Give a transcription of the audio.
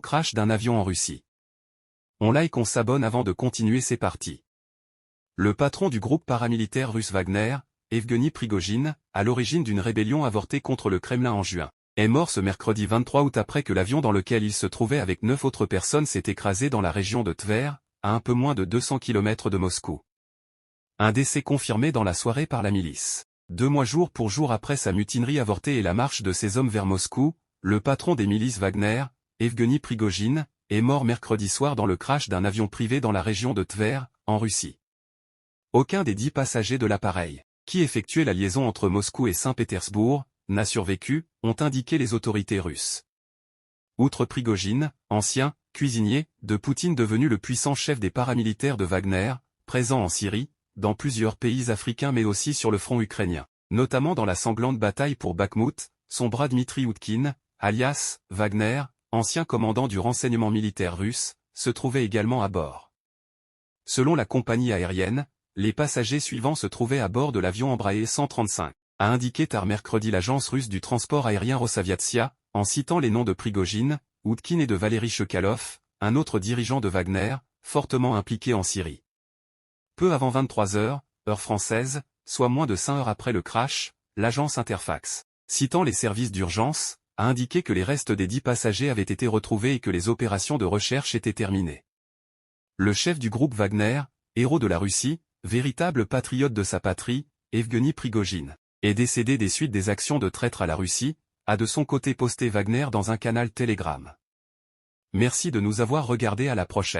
Crash d'un avion en Russie. On like, on s'abonne avant de continuer, c'est parti. Le patron du groupe paramilitaire russe Wagner, Evgeny Prigojine, à l'origine d'une rébellion avortée contre le Kremlin en juin, est mort ce mercredi 23 août après que l'avion dans lequel il se trouvait avec 9 autres personnes s'est écrasé dans la région de Tver, à un peu moins de 200 km de Moscou. Un décès confirmé dans la soirée par la milice. 2 mois jour pour jour après sa mutinerie avortée et la marche de ses hommes vers Moscou, le patron des milices Wagner, Evgeny Prigojine, est mort mercredi soir dans le crash d'un avion privé dans la région de Tver, en Russie. Aucun des 10 passagers de l'appareil, qui effectuait la liaison entre Moscou et Saint-Pétersbourg, n'a survécu, ont indiqué les autorités russes. Outre Prigojine, ancien cuisinier de Poutine devenu le puissant chef des paramilitaires de Wagner, présent en Syrie, dans plusieurs pays africains mais aussi sur le front ukrainien, notamment dans la sanglante bataille pour Bakhmout, son bras Dmitri Utkin, alias Wagner, ancien commandant du renseignement militaire russe, se trouvait également à bord. Selon la compagnie aérienne, les passagers suivants se trouvaient à bord de l'avion Embraer 135, a indiqué tard mercredi l'agence russe du transport aérien Rosaviatsia, en citant les noms de Prigojine, Utkin et de Valery Chekalov, un autre dirigeant de Wagner, fortement impliqué en Syrie. Peu avant 23 heures, heure française, soit moins de 5 heures après le crash, l'agence Interfax, citant les services d'urgence, a indiqué que les restes des 10 passagers avaient été retrouvés et que les opérations de recherche étaient terminées. Le chef du groupe Wagner, héros de la Russie, véritable patriote de sa patrie, Evgeny Prigojine, est décédé des suites des actions de traître à la Russie, a de son côté posté Wagner dans un canal Telegram. Merci de nous avoir regardés, à la prochaine.